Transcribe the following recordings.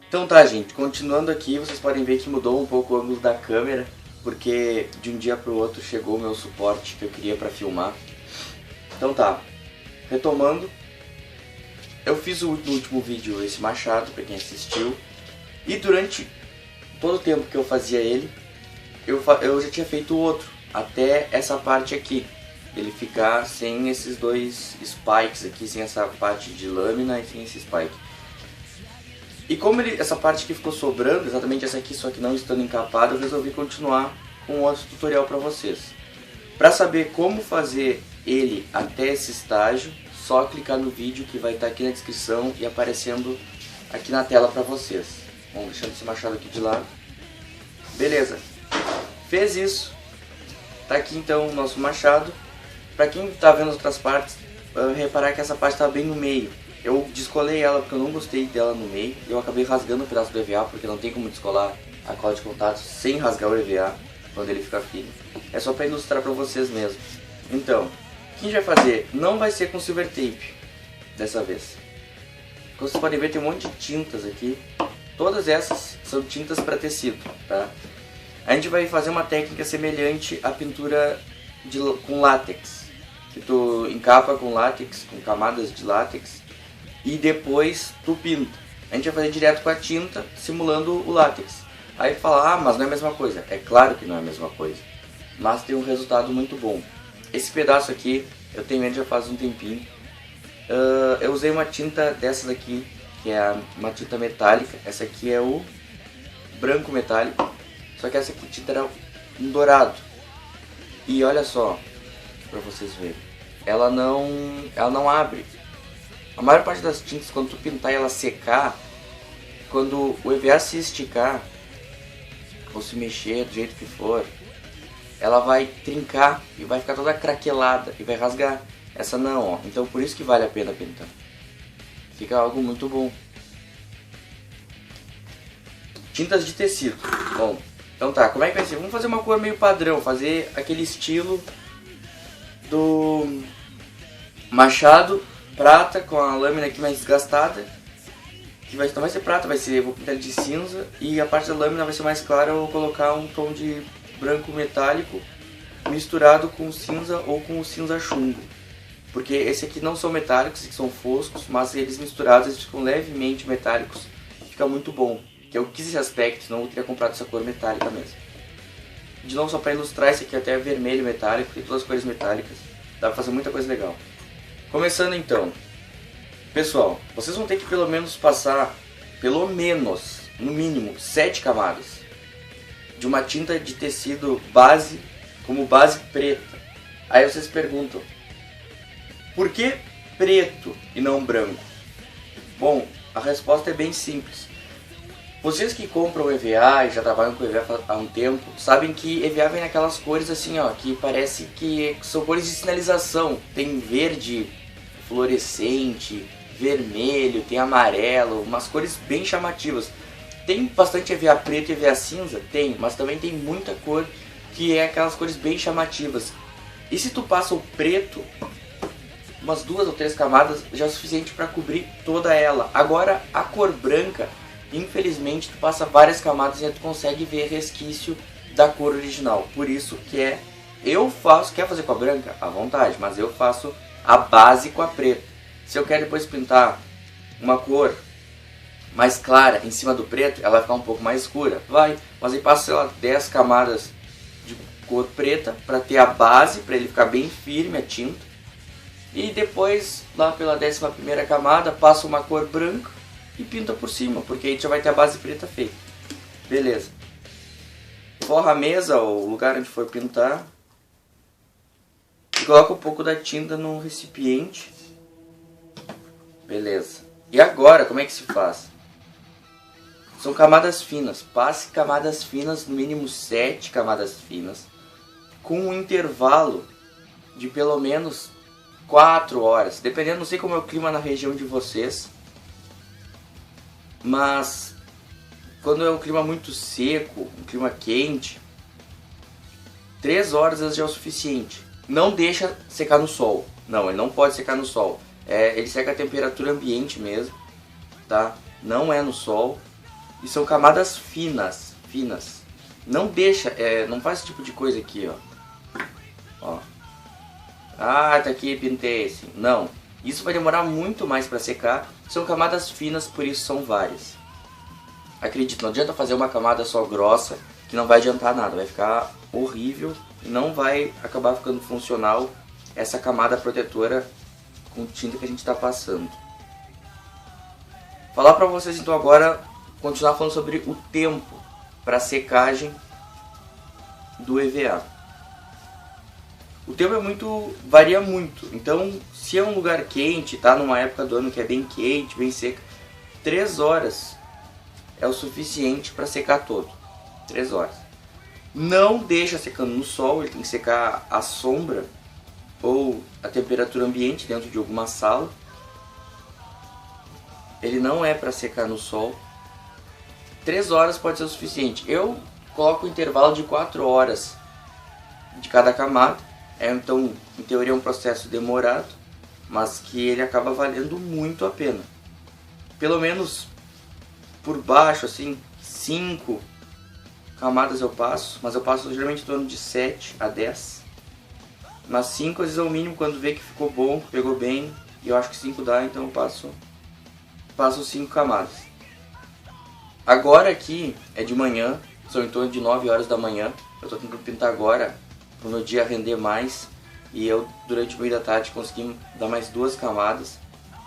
Então tá, gente, continuando aqui, vocês podem ver que mudou um pouco o ângulo da câmera, porque de um dia pro outro chegou o meu suporte que eu queria pra filmar. Então tá, retomando, eu fiz no último vídeo esse machado, pra quem assistiu, e durante todo o tempo que eu fazia ele, eu já tinha feito o outro, até essa parte aqui, ele ficar sem esses dois spikes aqui, sem essa parte de lâmina e sem esse spike. E como essa parte aqui ficou sobrando, exatamente essa aqui, só que não estando encapada, eu resolvi continuar com outro tutorial para vocês. Para saber como fazer ele até esse estágio, só clicar no vídeo que vai estar aqui na descrição e aparecendo aqui na tela para vocês. Vamos deixando esse machado aqui de lado. Beleza, fez isso. Tá aqui então o nosso machado. Para quem está vendo as outras partes, reparar que essa parte está bem no meio. Eu descolei ela porque eu não gostei dela no meio. Eu acabei rasgando um pedaço do EVA, porque não tem como descolar a cola de contato sem rasgar o EVA quando ele fica fino. É só para ilustrar para vocês mesmo. Então, o que a gente vai fazer? Não vai ser com silver tape dessa vez. Como vocês podem ver, tem um monte de tintas aqui. Todas essas são tintas para tecido, tá? A gente vai fazer uma técnica semelhante à pintura com látex, que tu encapa com látex, com camadas de látex, e depois tu pinta. A gente vai fazer direto com a tinta, simulando o látex. Aí tu fala, mas não é a mesma coisa. É claro que não é a mesma coisa, mas tem um resultado muito bom. Esse pedaço aqui, eu tenho ele já faz um tempinho. Eu usei uma tinta dessas aqui, que é uma tinta metálica. Essa aqui é o branco metálico, só que essa aqui tinta era um dourado. E olha só, pra vocês verem, ela não abre. A maior parte das tintas, quando tu pintar e ela secar, quando o EVA se esticar, ou se mexer do jeito que for, ela vai trincar e vai ficar toda craquelada e vai rasgar. Essa não, ó. Então por isso que vale a pena pintar. Fica algo muito bom. Tintas de tecido. Bom, então tá, como é que vai ser? Vamos fazer uma cor meio padrão, fazer aquele estilo do machado prata com a lâmina aqui mais desgastada, que não vai ser prata, eu vou pintar de cinza, e a parte da lâmina vai ser mais clara. Eu vou colocar um tom de branco metálico misturado com cinza ou com o cinza chumbo, porque esse aqui não são metálicos, esses são foscos, mas eles misturados eles ficam levemente metálicos, fica muito bom, que eu quis esse aspecto, senão eu teria comprado essa cor metálica mesmo. De novo, só para ilustrar, esse aqui até é vermelho metálico, tem todas as cores metálicas, dá pra fazer muita coisa legal. Começando então, pessoal, vocês vão ter que pelo menos passar, no mínimo, 7 camadas de uma tinta de tecido base, como base preta. Aí vocês perguntam, por que preto e não branco? Bom, a resposta é bem simples. Vocês que compram EVA e já trabalham com EVA há um tempo, sabem que EVA vem naquelas cores assim, ó, que parece que são cores de sinalização. Tem verde fluorescente, vermelho, tem amarelo, umas cores bem chamativas. Tem bastante EVA preto e EVA cinza? Tem, mas também tem muita cor que é aquelas cores bem chamativas. E se tu passa o preto, umas 2 ou 3 camadas já é o suficiente para cobrir toda ela. Agora a cor branca, infelizmente, tu passa várias camadas e tu consegue ver resquício da cor original. Por isso que quer fazer com a branca? À vontade, mas eu faço a base com a preta. Se eu quero depois pintar uma cor mais clara em cima do preto, ela vai ficar um pouco mais escura. Mas aí passo, sei lá, 10 camadas de cor preta para ter a base, para ele ficar bem firme a tinta. E depois, lá pela 11ª camada, passo uma cor branca e pinta por cima, porque aí já vai ter a base preta feita. Beleza. Forra a mesa ou o lugar onde for pintar. E coloca um pouco da tinta no recipiente. Beleza. E agora, como é que se faz? São camadas finas. Passe camadas finas, no mínimo 7 camadas finas, com um intervalo de pelo menos 4 horas. Dependendo, não sei como é o clima na região de vocês, mas quando é um clima muito seco, um clima quente, 3 horas já é o suficiente. Não deixa secar no sol. Não, ele não pode secar no sol. Ele seca a temperatura ambiente mesmo, tá? Não é no sol. E são camadas finas, finas. Não deixa, não faz esse tipo de coisa aqui, ó. Ah, tá aqui, pintei assim. Não, isso vai demorar muito mais para secar. São camadas finas, por isso são várias. Acredito, não adianta fazer uma camada só grossa, que não vai adiantar nada. Vai ficar horrível e não vai acabar ficando funcional essa camada protetora com tinta que a gente está passando. Falar para vocês então agora, continuar falando sobre o tempo para secagem do EVA. O tempo varia muito, então se é um lugar quente, tá numa época do ano que é bem quente, bem seca, 3 horas é o suficiente para secar todo. 3 horas. Não deixa secando no sol, ele tem que secar à sombra ou a temperatura ambiente dentro de alguma sala. Ele não é para secar no sol. 3 horas pode ser o suficiente. Eu coloco um intervalo de 4 horas de cada camada. Então, em teoria é um processo demorado, mas que ele acaba valendo muito a pena. Pelo menos por baixo, assim, 5 camadas eu passo, mas eu passo geralmente em torno de 7 a 10. Mas 5 às vezes é o mínimo quando vê que ficou bom, pegou bem, e eu acho que 5 dá, então eu passo 5 camadas. Agora aqui é de manhã, são em torno de 9 horas da manhã, eu estou tentando pintar agora, para o meu dia render mais, e eu durante o meio da tarde consegui dar mais 2 camadas.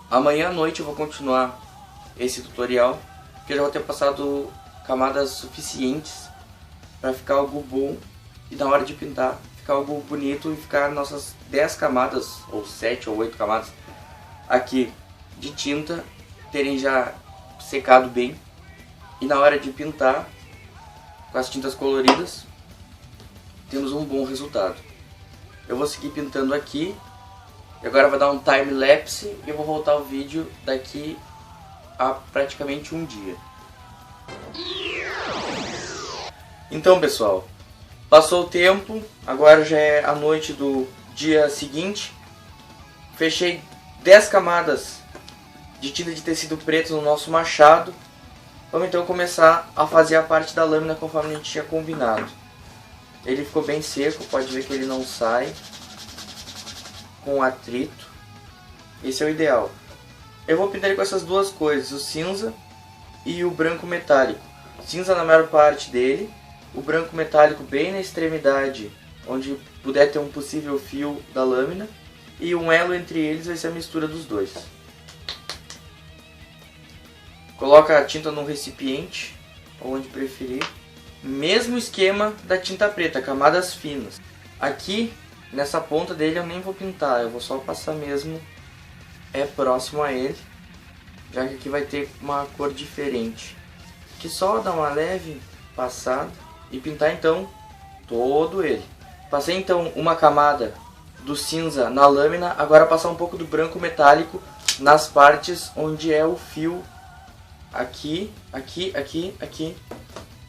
Amanhã à noite eu vou continuar esse tutorial, porque eu já vou ter passado camadas suficientes para ficar algo bom e na hora de pintar ficar algo bonito e ficar nossas 10 camadas, ou 7 ou 8 camadas aqui de tinta terem já secado bem, e na hora de pintar com as tintas coloridas temos um bom resultado. Eu vou seguir pintando aqui e agora vou dar um time lapse e eu vou voltar o vídeo daqui a praticamente um dia. Então pessoal, passou o tempo, agora já é a noite do dia seguinte. Fechei 10 camadas de tinta de tecido preto no nosso machado. Vamos então começar a fazer a parte da lâmina conforme a gente tinha combinado. Ele ficou bem seco, pode ver que ele não sai com atrito. Esse é o ideal. Eu vou pintar ele com essas duas cores, o cinza e o branco metálico. Cinza na maior parte dele, o branco metálico bem na extremidade, onde puder ter um possível fio da lâmina, e um elo entre eles vai ser a mistura dos dois. Coloca a tinta num recipiente, onde preferir. Mesmo esquema da tinta preta, camadas finas. Aqui, nessa ponta dele eu nem vou pintar, eu vou só passar mesmo próximo a ele, já que aqui vai ter uma cor diferente. Aqui só dar uma leve passada e pintar então todo ele. Passei então uma camada do cinza na lâmina, agora passar um pouco do branco metálico nas partes onde é o fio aqui, aqui, aqui, aqui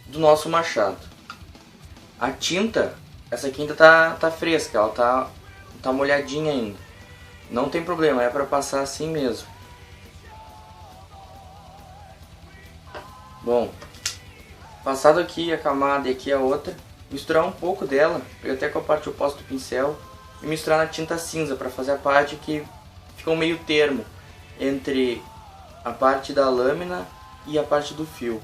do nosso machado. A tinta, essa aqui ainda tá fresca, ela tá molhadinha ainda. Não tem problema, é para passar assim mesmo. Bom, passado aqui a camada e aqui a outra, misturar um pouco dela, pegar até com a parte oposta do pincel e misturar na tinta cinza para fazer a parte que fica um meio termo entre a parte da lâmina e a parte do fio.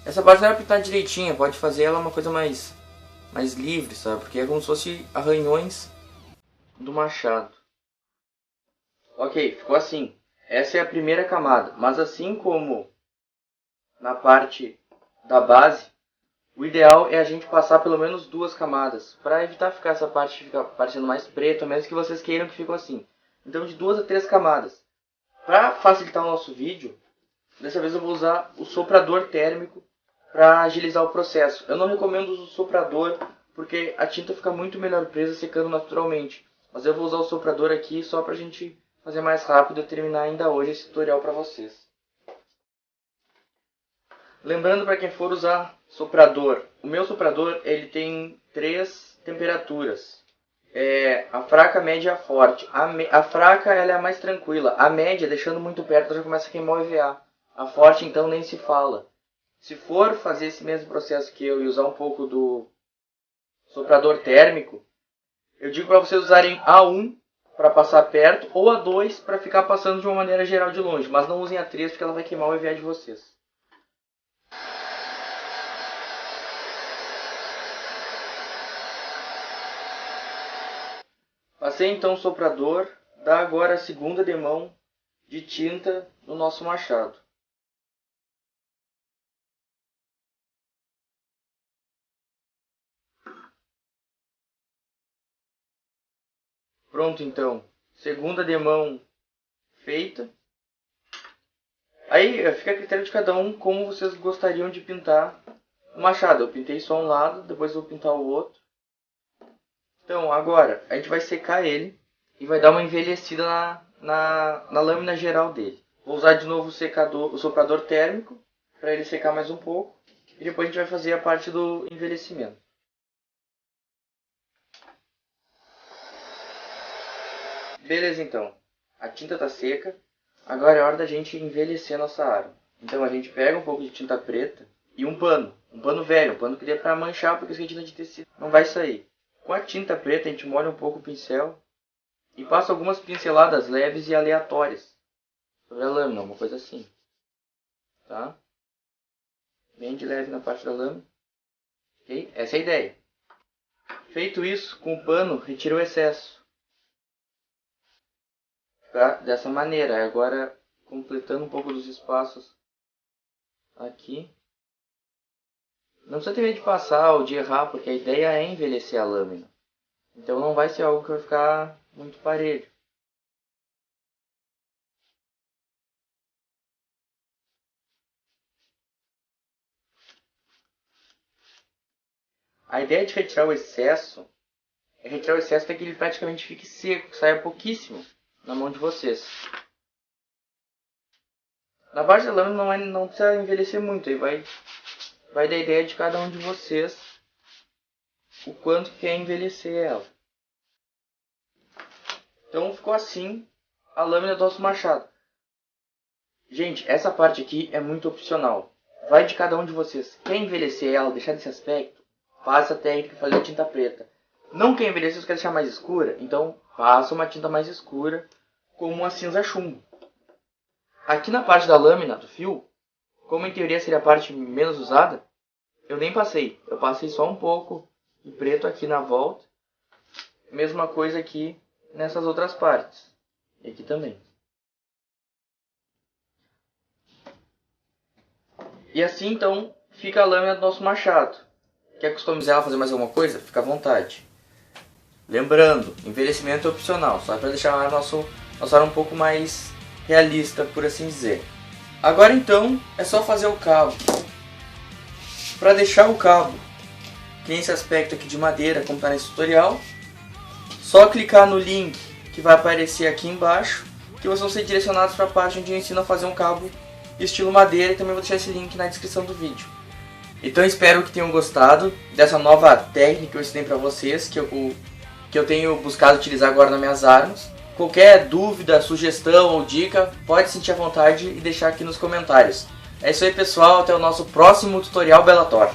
Essa parte não é pintar direitinha, pode fazer ela uma coisa mais livre, sabe? Porque é como se fosse arranhões do machado. Ok, ficou assim. Essa é a primeira camada, mas assim como na parte da base, o ideal é a gente passar pelo menos 2 camadas, para evitar ficar essa parte ficar parecendo mais preta, mesmo que vocês queiram que fique assim. Então de 2 a 3 camadas. Para facilitar o nosso vídeo, dessa vez eu vou usar o soprador térmico para agilizar o processo. Eu não recomendo o soprador porque a tinta fica muito melhor presa secando naturalmente. Mas eu vou usar o soprador aqui só para a gente fazer mais rápido e terminar ainda hoje esse tutorial para vocês. Lembrando, para quem for usar Soprador. O meu soprador ele tem 3 temperaturas. A fraca, a média e a forte. A fraca ela é a mais tranquila. A média, deixando muito perto, já começa a queimar o EVA. A forte, então, nem se fala. Se for fazer esse mesmo processo que eu e usar um pouco do soprador térmico, eu digo para vocês usarem A1 para passar perto ou A2 para ficar passando de uma maneira geral de longe. Mas não usem A3 porque ela vai queimar o EVA de vocês. Passei então o soprador, dá agora a segunda demão de tinta no nosso machado. Pronto então, segunda demão feita. Aí fica a critério de cada um como vocês gostariam de pintar o machado. Eu pintei só um lado, depois vou pintar o outro. Então agora a gente vai secar ele e vai dar uma envelhecida na lâmina geral dele. Vou usar de novo o soprador térmico para ele secar mais um pouco. E depois a gente vai fazer a parte do envelhecimento. Beleza então, a tinta está seca. Agora é hora da gente envelhecer a nossa arma. Então a gente pega um pouco de tinta preta e um pano velho, um pano que dê para manchar porque a tinta de tecido não vai sair. Com a tinta preta a gente molha um pouco o pincel e passa algumas pinceladas leves e aleatórias sobre a lâmina, uma coisa assim, tá? Bem de leve na parte da lâmina, ok? Essa é a ideia. Feito isso, com o pano, retira o excesso, tá? Dessa maneira. Agora, completando um pouco dos espaços aqui. Não precisa ter medo de passar ou de errar, porque a ideia é envelhecer a lâmina. Então não vai ser algo que vai ficar muito parelho. A ideia de retirar o excesso é retirar o excesso até que ele praticamente fique seco, que saia pouquíssimo na mão de vocês. Na parte da lâmina não precisa envelhecer muito, aí vai da ideia de cada um de vocês o quanto quer envelhecer ela. Então ficou assim a lâmina do nosso machado. Gente, essa parte aqui é muito opcional. Vai de cada um de vocês. Quer envelhecer ela, deixar desse aspecto? Faça a técnica de fazer a tinta preta. Não quer envelhecer, você quer deixar mais escura? Então faça uma tinta mais escura, como uma cinza chumbo. Aqui na parte da lâmina, do fio, como em teoria seria a parte menos usada, eu nem passei. Eu passei só um pouco de preto aqui na volta. Mesma coisa aqui nessas outras partes. E aqui também. E assim então fica a lâmina do nosso machado. Quer customizar ela, fazer mais alguma coisa? Fica à vontade. Lembrando, envelhecimento é opcional, só para deixar a nossa arma um pouco mais realista, por assim dizer. Agora então é só fazer o cabo. Para deixar o cabo nesse aspecto aqui de madeira, como está nesse tutorial, só clicar no link que vai aparecer aqui embaixo, que vocês vão ser direcionados para a parte onde eu ensino a fazer um cabo estilo madeira, e também vou deixar esse link na descrição do vídeo. Então espero que tenham gostado dessa nova técnica que eu ensinei para vocês, que eu tenho buscado utilizar agora nas minhas armas. Qualquer dúvida, sugestão ou dica, pode sentir à vontade e deixar aqui nos comentários. É isso aí pessoal, até o nosso próximo tutorial Bellator.